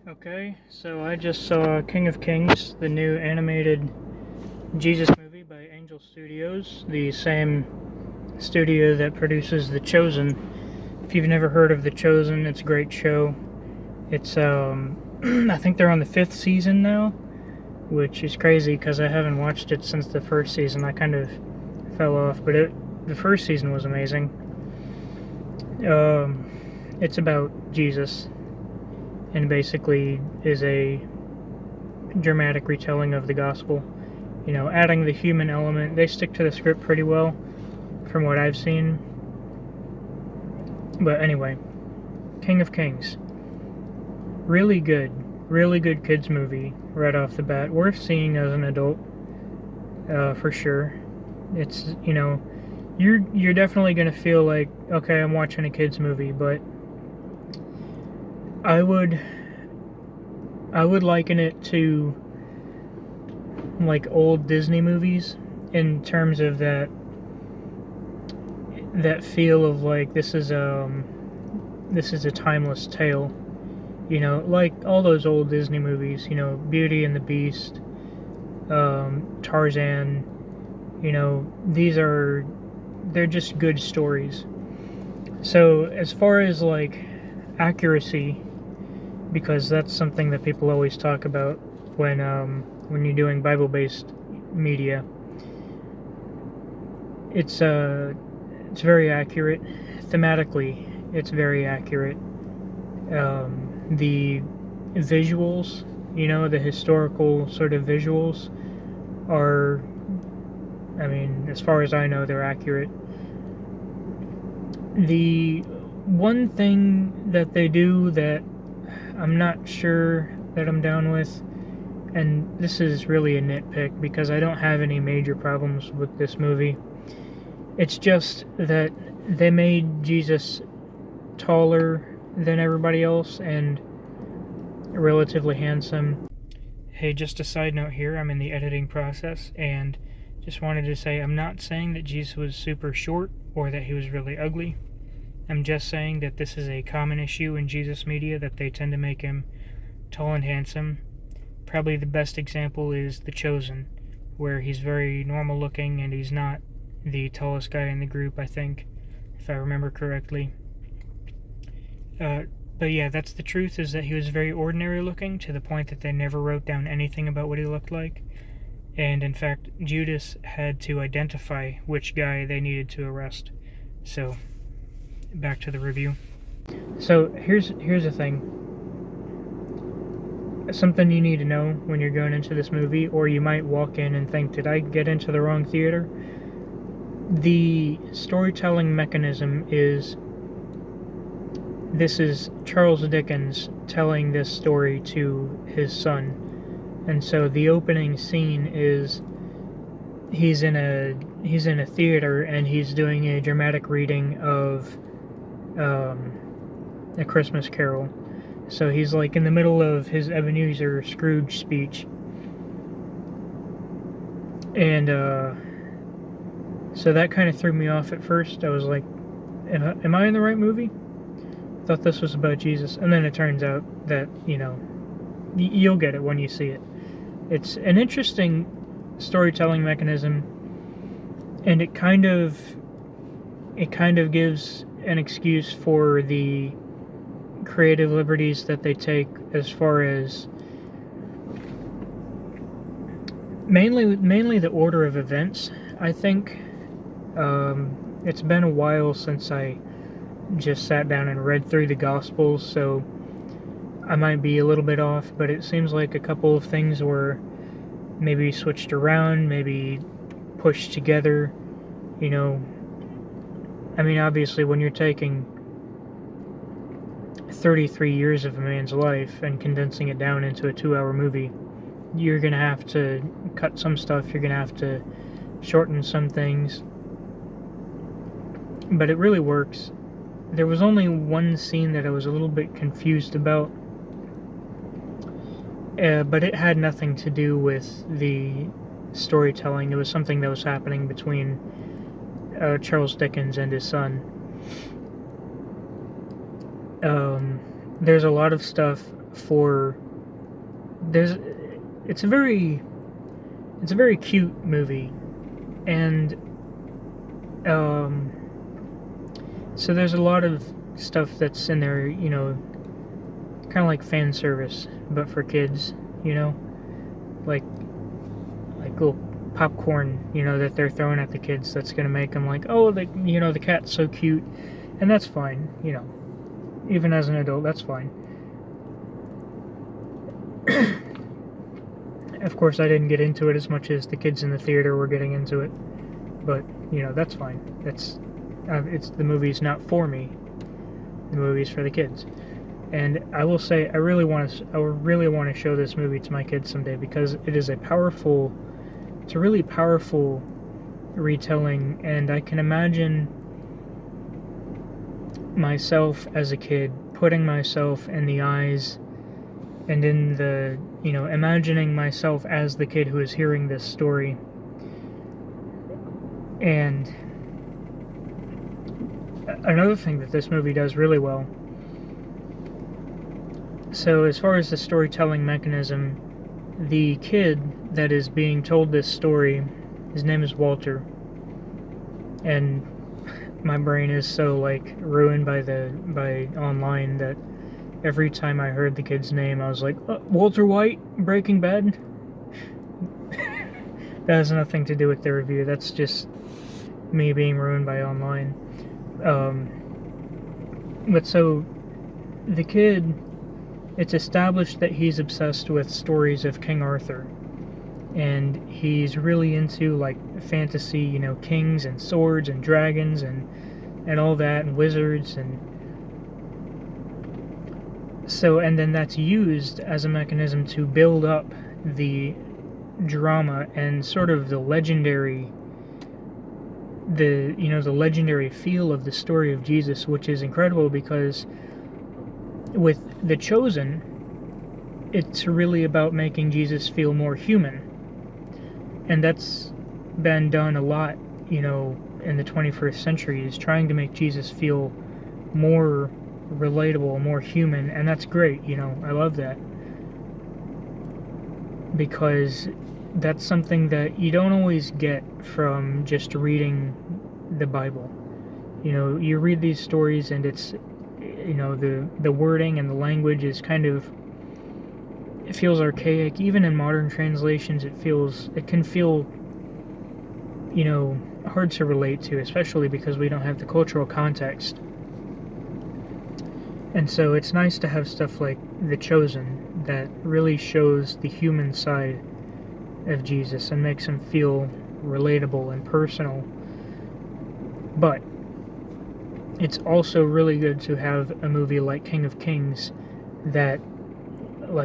Okay, so I just saw King of Kings, the new animated Jesus movie by Angel Studios, the same studio that produces The Chosen. If you've never heard of The Chosen, it's a great show. It's, I think they're on the 5th season now, which is crazy because I haven't watched it since the first season. I kind of fell off, but the first season was amazing. It's about Jesus, and basically is a dramatic retelling of the gospel. You know, adding the human element. They stick to the script pretty well, from what I've seen. But anyway, King of Kings. Really good kids movie right off the bat. Worth seeing as an adult, for sure. It's, you know, you're definitely gonna feel like, okay, I'm watching a kids movie, but I would liken it to like old Disney movies in terms of that feel of like this is a timeless tale. You know, like all those old Disney movies, you know, Beauty and the Beast, Tarzan, you know, they're just good stories. So as far as like accuracy, because that's something that people always talk about when you're doing Bible-based media, it's very accurate. Thematically, it's very accurate. The visuals, you know, the historical sort of visuals are, I mean, as far as I know, they're accurate. The one thing that they do that I'm not sure that I'm down with, and this is really a nitpick because I don't have any major problems with this movie, it's just that they made Jesus taller than everybody else and relatively handsome. Hey, just a side note here, I'm in the editing process and just wanted to say I'm not saying that Jesus was super short or that he was really ugly. I'm just saying that this is a common issue in Jesus media, that they tend to make him tall and handsome. Probably the best example is The Chosen, where he's very normal looking and he's not the tallest guy in the group, I think, if I remember correctly. But yeah, that's the truth, is that he was very ordinary looking, to the point that they never wrote down anything about what he looked like. And in fact, Judas had to identify which guy they needed to arrest. So, back to the review. So here's the thing. Something you need to know when you're going into this movie, or you might walk in and think, did I get into the wrong theater? The storytelling mechanism is, this is Charles Dickens telling this story to his son. And so the opening scene is he's in a theater and he's doing a dramatic reading of A Christmas Carol. So he's like in the middle of his Ebenezer Scrooge speech. And so that kind of threw me off at first. I was like, am I in the right movie? Thought this was about Jesus. And then it turns out that, you know, you'll get it when you see it. It's an interesting storytelling mechanism, and it kind of gives an excuse for the creative liberties that they take, as far as mainly the order of events. I think it's been a while since I just sat down and read through the Gospels, so I might be a little bit off, but it seems like a couple of things were maybe switched around, maybe pushed together. You know, I mean, obviously when you're taking 33 years of a man's life and condensing it down into a 2-hour movie, you're gonna have to cut some stuff, you're gonna have to shorten some things, but it really works. There was only one scene that I was a little bit confused about, but it had nothing to do with the storytelling. It was something that was happening between Charles Dickens and his son. There's a lot of stuff for there's it's a very cute movie, and so there's a lot of stuff that's in there, kind of like fan service, but for kids, like little popcorn, that they're throwing at the kids. That's gonna make them like, oh, the cat's so cute, and that's fine, even as an adult, that's fine. Of course, I didn't get into it as much as the kids in the theater were getting into it, but that's fine. It's the movie's not for me. The movie's for the kids. And I will say, I really want to show this movie to my kids someday, because it is it's a really powerful retelling, and I can imagine myself as a kid, putting myself in the eyes and in the, imagining myself as the kid who is hearing this story. And another thing that this movie does really well, so as far as the storytelling mechanism, the kid that is being told this story, his name is Walter, and my brain is so ruined by online that every time I heard the kid's name I was like, Walter White, Breaking Bad. That has nothing to do with the review, that's just me being ruined by online. But so the kid, it's established that he's obsessed with stories of King Arthur, and he's really into fantasy, kings and swords and dragons and all that, and wizards, and so, and then that's used as a mechanism to build up the drama and sort of the legendary feel of the story of Jesus, which is incredible, because with The Chosen, it's really about making Jesus feel more human, and that's been done a lot, in the 21st century, is trying to make Jesus feel more relatable, more human, and that's great. I love that, because that's something that you don't always get from just reading the Bible. You read these stories and it's, the wording and the language is it feels archaic. Even in modern translations, it can feel, hard to relate to, especially because we don't have the cultural context. And so it's nice to have stuff like The Chosen that really shows the human side of Jesus and makes him feel relatable and personal. But it's also really good to have a movie like King of Kings that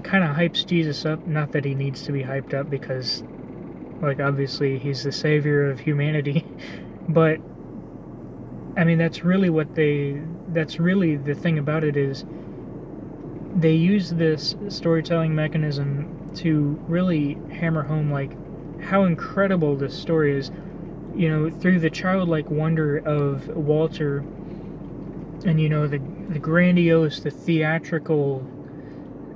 kind of hypes Jesus up. Not that he needs to be hyped up, because obviously he's the savior of humanity, but I mean, that's really the thing about it, is they use this storytelling mechanism to really hammer home how incredible this story is, through the childlike wonder of Walter, and the grandiose, the theatrical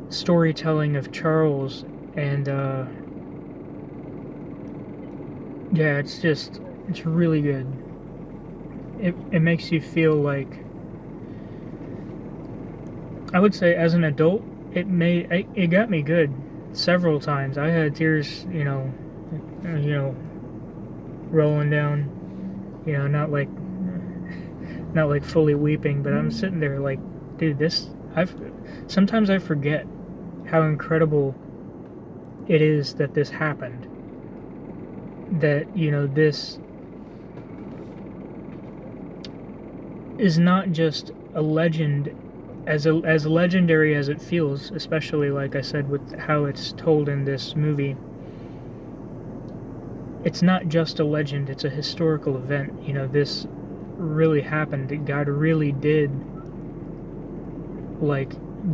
storytelling of Charles, and yeah, it's really good. It makes you feel I would say, as an adult, it got me good several times. I had tears, rolling down, not fully weeping, but I'm sitting there dude, sometimes I forget how incredible it is that this happened. That, this is not just a legend, as legendary as it feels, especially like I said with how it's told in this movie. It's not just a legend, it's a historical event. This really happened. God really did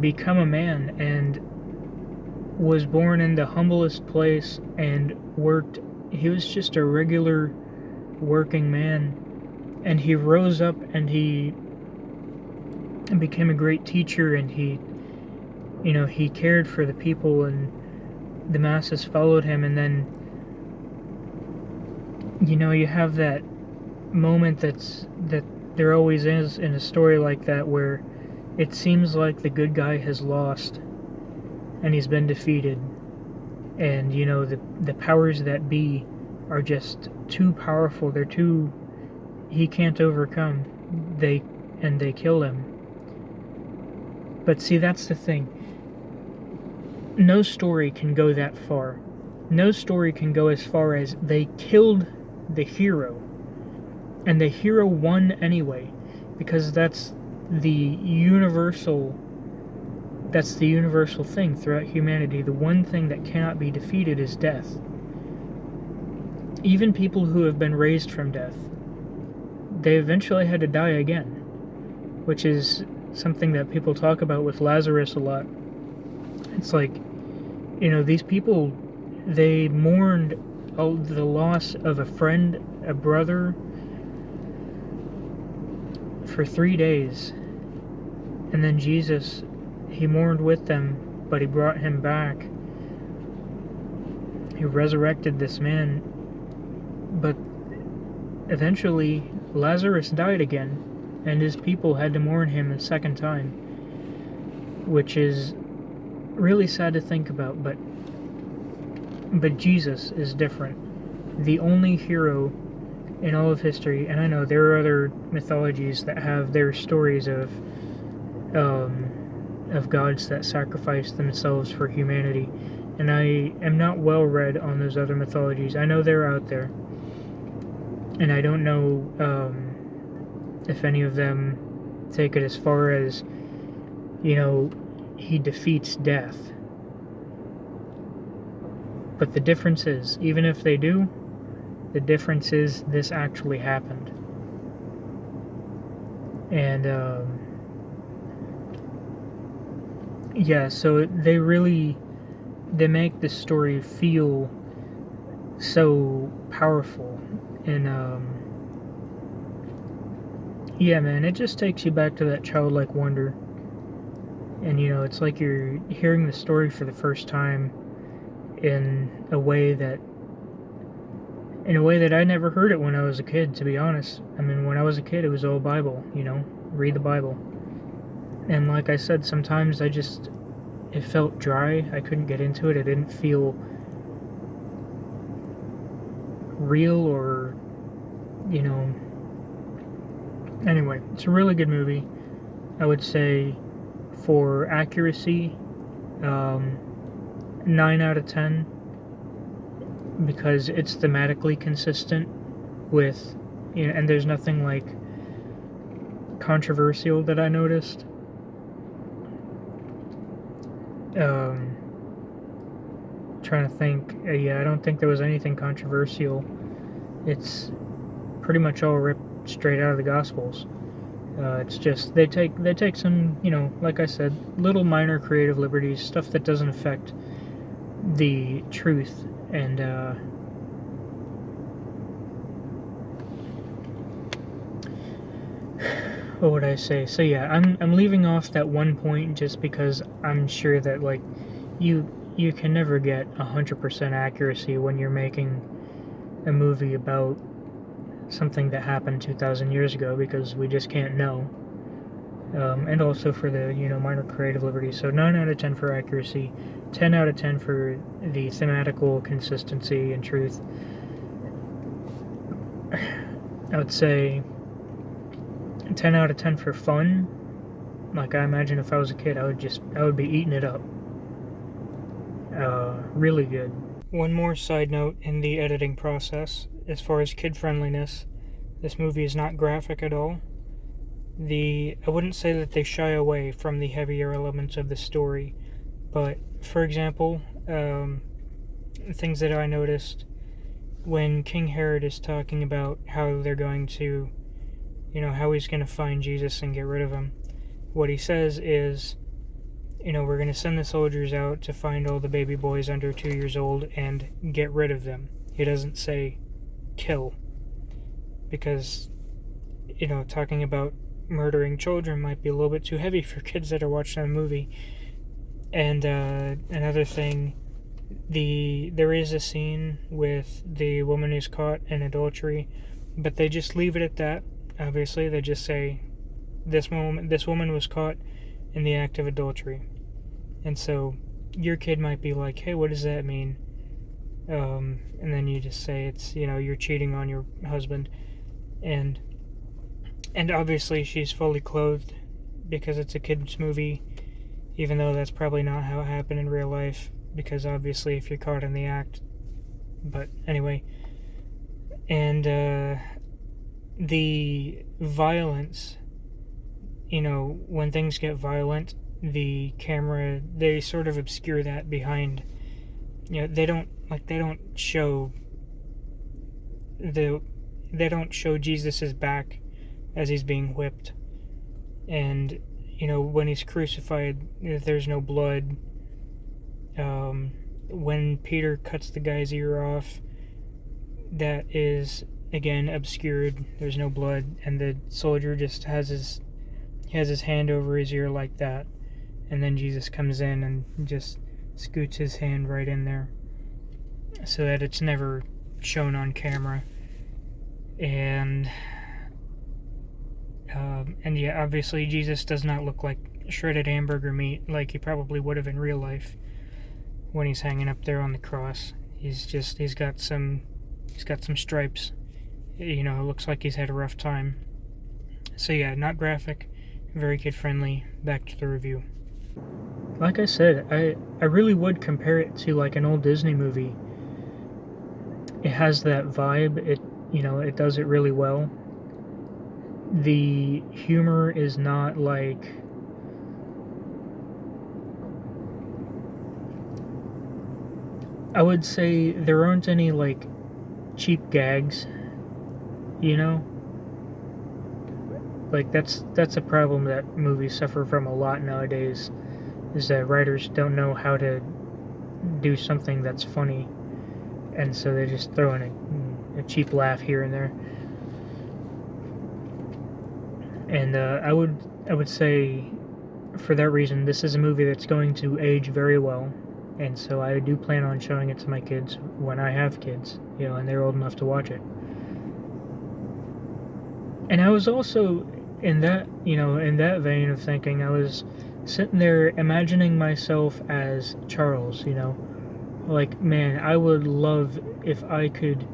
become a man and was born in the humblest place and worked. He was just a regular working man, and he rose up and he became a great teacher, and he he cared for the people and the masses followed him, and then, you have that moment that there always is in a story like that where it seems like the good guy has lost and he's been defeated, and the powers that be are just too powerful. He can't overcome. They kill him. But see, that's the thing. No story can go that far. No story can go as far as they killed the hero, and the hero won anyway, because that's the universal thing throughout humanity. The one thing that cannot be defeated is death. Even people who have been raised from death, they eventually had to die again, which is something that people talk about with Lazarus a lot. It's like, these people, they mourned the loss of a friend, a brother, for 3 days. And then Jesus, he mourned with them, but he brought him back. He resurrected this man. But eventually, Lazarus died again, and his people had to mourn him a second time, which is really sad to think about, but Jesus is different. The only hero in all of history, and I know there are other mythologies that have their stories of gods that sacrificed themselves for humanity, and I am not well read on those other mythologies. I know they're out there, and I don't know if any of them take it as far as, he defeats death. But the difference is, even if they do, the difference is this actually happened. And, yeah, so they make this story feel so powerful. And, yeah, man, it just takes you back to that childlike wonder. And, it's like you're hearing the story for the first time in a way that I never heard it when I was a kid, to be honest. I mean, when I was a kid, it was all Bible, read the Bible. And like I said, sometimes it felt dry. I couldn't get into it. It didn't feel real or, Anyway, it's a really good movie. I would say for accuracy, 9 out of 10, because it's thematically consistent with, and there's nothing like controversial that I noticed. Trying to think. Yeah, I don't think there was anything controversial. It's pretty much all ripped straight out of the Gospels. It's just they take some, like I said, little minor creative liberties, stuff that doesn't affect the truth, and what would I say? So yeah, I'm leaving off that one point just because I'm sure that, like, you can never get 100% accuracy when you're making a movie about something that happened 2,000 years ago, because we just can't know. And also for the, minor creative liberties. So 9 out of 10 for accuracy, 10 out of 10 for the thematical consistency and truth. I would say 10 out of 10 for fun. Like, I imagine if I was a kid, I would be eating it up. Really good. One more side note in the editing process, as far as kid friendliness, this movie is not graphic at all. I wouldn't say that they shy away from the heavier elements of the story, but, for example, things that I noticed when King Herod is talking about how they're going to, how he's going to find Jesus and get rid of him. What he says is, we're going to send the soldiers out to find all the baby boys under 2 years old and get rid of them. He doesn't say kill, because, talking about murdering children might be a little bit too heavy for kids that are watching a movie. And another thing, there is a scene with the woman who's caught in adultery, but they just leave it at that. Obviously, they just say this woman was caught in the act of adultery. And so your kid might be like, hey, what does that mean? And then you just say it's, you're cheating on your husband. And obviously she's fully clothed because it's a kid's movie, even though that's probably not how it happened in real life, because obviously if you're caught in the act. But anyway, and the violence, when things get violent, the camera, they sort of obscure that behind, they don't show Jesus's back as he's being whipped. And when he's crucified, there's no blood. When Peter cuts the guy's ear off, that is again obscured. There's no blood, and the soldier just has his hand over his ear like that, and then Jesus comes in and just scoots his hand right in there, so that it's never shown on camera. And yeah, obviously Jesus does not look like shredded hamburger meat like he probably would have in real life when he's hanging up there on the cross. He's got some stripes. It looks like he's had a rough time. So yeah, not graphic, very kid friendly. Back to the review. Like I said, I really would compare it to like an old Disney movie. It has that vibe. It does it really well. The humor is not like, I would say there aren't any like cheap gags, like that's a problem that movies suffer from a lot nowadays, is that writers don't know how to do something that's funny, and so they just throw in a cheap laugh here and there. And I would say, for that reason, this is a movie that's going to age very well, and so I do plan on showing it to my kids when I have kids, and they're old enough to watch it. And I was also in that vein of thinking, I was sitting there imagining myself as Charles, like, man, I would love if I could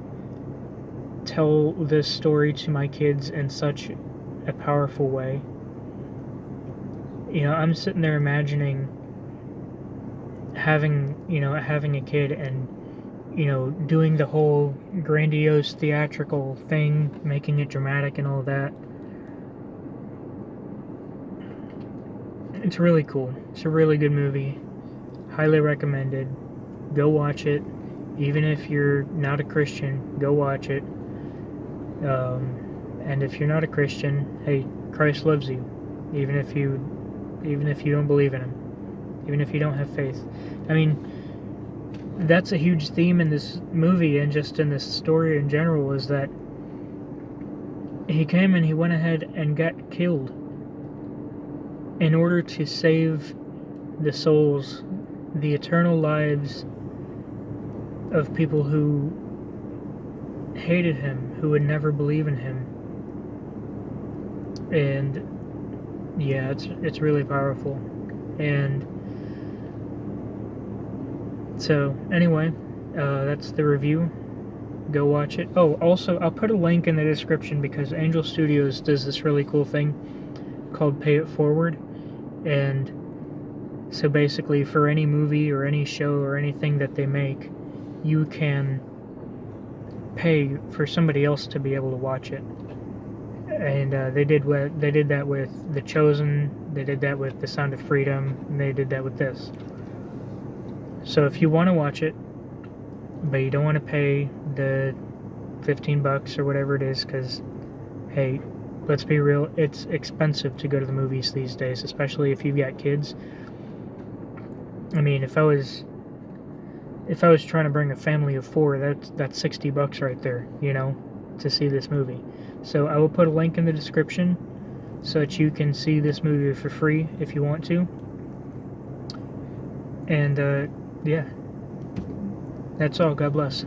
tell this story to my kids in such a powerful way. I'm sitting there imagining having a kid and doing the whole grandiose theatrical thing, making it dramatic and all that. It's really cool. It's a really good movie. Highly recommended. Go watch it. Even if you're not a Christian, go watch it. And if you're not a Christian, hey, Christ loves you, even if you don't believe in him, even if you don't have faith. I mean, that's a huge theme in this movie and just in this story in general, is that he came and he went ahead and got killed in order to save the souls, the eternal lives of people who hated him, who would never believe in him. And yeah, it's really powerful. And so anyway, that's the review. Go watch it. Oh, also, I'll put a link in the description, because Angel Studios does this really cool thing called Pay It Forward. And so basically, for any movie or any show or anything that they make, you can pay for somebody else to be able to watch it. And they did that with The Chosen, they did that with The Sound of Freedom, and they did that with this. So if you want to watch it, but you don't want to pay the $15 or whatever it is, because, hey, let's be real, it's expensive to go to the movies these days, especially if you've got kids. I mean, if I was trying to bring a family of 4, that's $60 right there, to see this movie. So I will put a link in the description so that you can see this movie for free if you want to. And yeah, that's all. God bless.